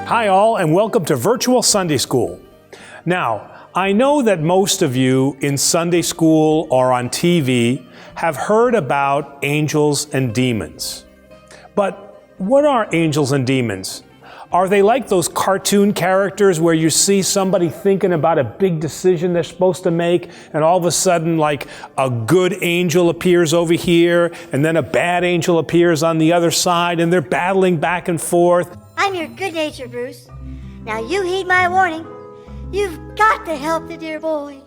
Hi all, and welcome to Virtual Sunday School. Now, I know that most of you in Sunday school or on TV have heard about angels and demons. But what are angels and demons? Are they like those cartoon characters where you see somebody thinking about a big decision they're supposed to make, and all of a sudden, like, a good angel appears over here, and then a bad angel appears on the other side, and they're battling back and forth? I'm your good nature, Bruce. Now you heed my warning. You've got to help the dear boy.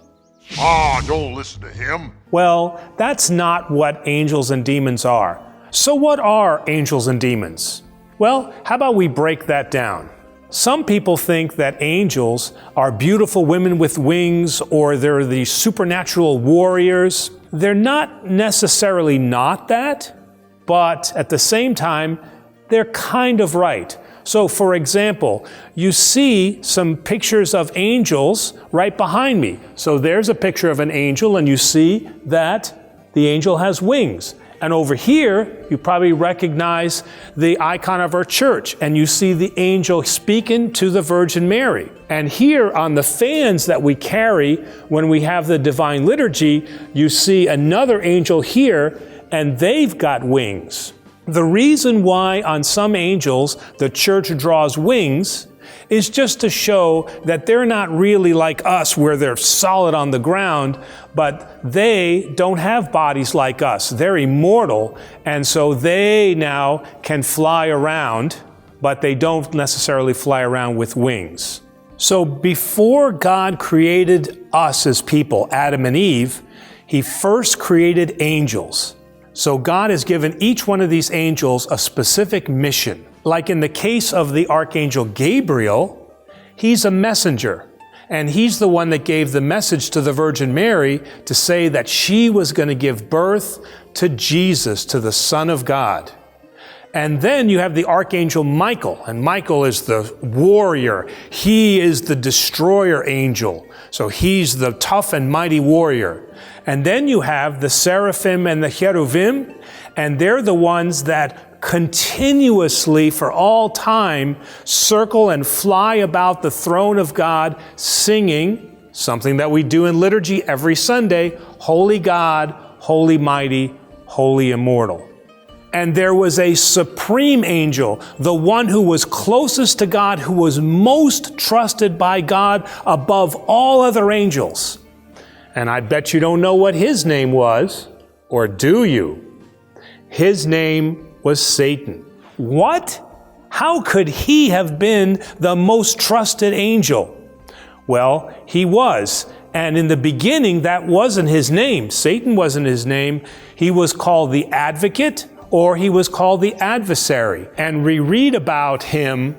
Don't listen to him. Well, that's not what angels and demons are. So what are angels and demons? Well, how about we break that down? Some people think that angels are beautiful women with wings, or they're the supernatural warriors. They're not necessarily not that, but at the same time, they're kind of right. So, for example, you see some pictures of angels right behind me. So there's a picture of an angel, and you see that the angel has wings. And over here, you probably recognize the icon of our church, and you see the angel speaking to the Virgin Mary. And here on the fans that we carry when we have the Divine Liturgy, you see another angel here, and they've got wings. The reason why on some angels the church draws wings is just to show that they're not really like us where they're solid on the ground, but they don't have bodies like us. They're immortal, and so they now can fly around, but they don't necessarily fly around with wings. So before God created us as people, Adam and Eve, He first created angels. So God has given each one of these angels a specific mission. Like in the case of the Archangel Gabriel, he's a messenger. And he's the one that gave the message to the Virgin Mary to say that she was going to give birth to Jesus, to the Son of God. And then you have the Archangel Michael, and Michael is the warrior. He is the destroyer angel. So he's the tough and mighty warrior. And then you have the seraphim and the cherubim, and they're the ones that continuously for all time circle and fly about the throne of God, singing something that we do in liturgy every Sunday: Holy God, Holy Mighty, Holy Immortal. And there was a supreme angel, the one who was closest to God, who was most trusted by God above all other angels. And I bet you don't know what his name was, or do you? His name was Satan. What? How could he have been the most trusted angel? Well, he was. And in the beginning, that wasn't his name. Satan wasn't his name. He was called the Advocate, or he was called the Adversary. And we read about him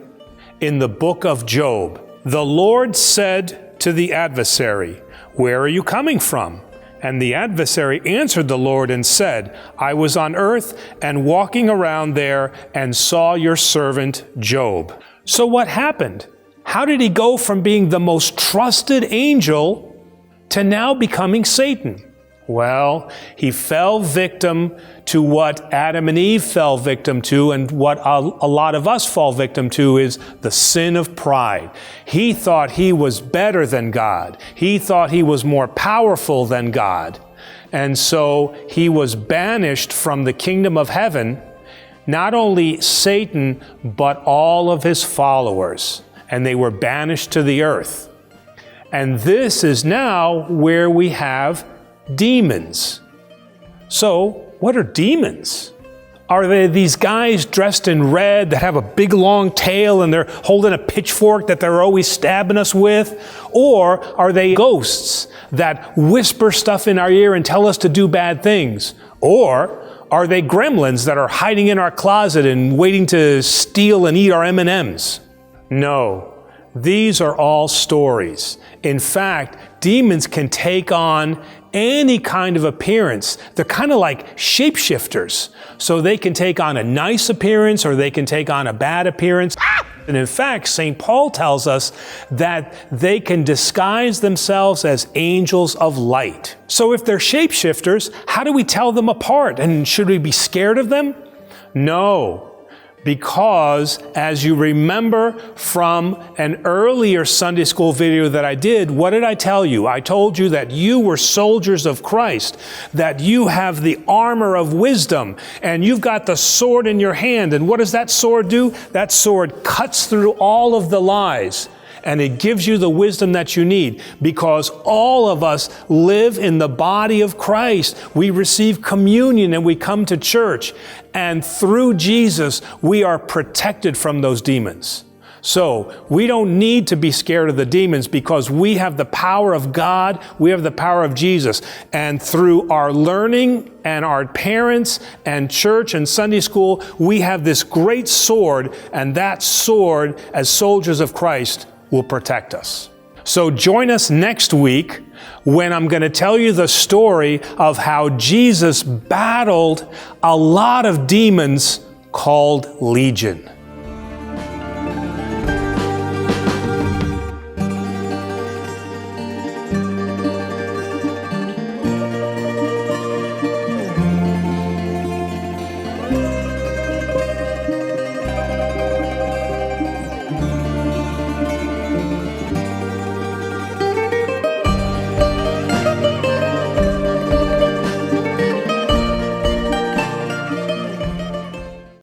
in the book of Job. The Lord said to the adversary, "Where are you coming from?" And the adversary answered the Lord and said, "I was on earth and walking around there and saw your servant Job." So what happened? How did he go from being the most trusted angel to now becoming Satan? Well, he fell victim to what Adam and Eve fell victim to, and what a lot of us fall victim to is the sin of pride. He thought he was better than God. He thought he was more powerful than God. And so he was banished from the kingdom of heaven, not only Satan, but all of his followers. And they were banished to the earth. And this is now where we have demons. So, what are demons? Are they these guys dressed in red that have a big long tail and they're holding a pitchfork that they're always stabbing us with? Or are they ghosts that whisper stuff in our ear and tell us to do bad things? Or are they gremlins that are hiding in our closet and waiting to steal and eat our M&Ms? No, these are all stories. In fact, demons can take on any kind of appearance. They're kind of like shapeshifters. So they can take on a nice appearance or they can take on a bad appearance. And in fact, St. Paul tells us that they can disguise themselves as angels of light. So if they're shapeshifters, how do we tell them apart? And should we be scared of them? No, Because, as you remember from an earlier Sunday school video that I did, what did I tell you? I told you that you were soldiers of Christ, that you have the armor of wisdom, and you've got the sword in your hand. And what does that sword do? That sword cuts through all of the lies, and it gives you the wisdom that you need, because all of us live in the body of Christ. We receive communion and we come to church, and through Jesus, we are protected from those demons. So we don't need to be scared of the demons, because we have the power of God, we have the power of Jesus. And through our learning and our parents and church and Sunday school, we have this great sword, and that sword, as soldiers of Christ, will protect us. So join us next week when I'm going to tell you the story of how Jesus battled a lot of demons called Legion.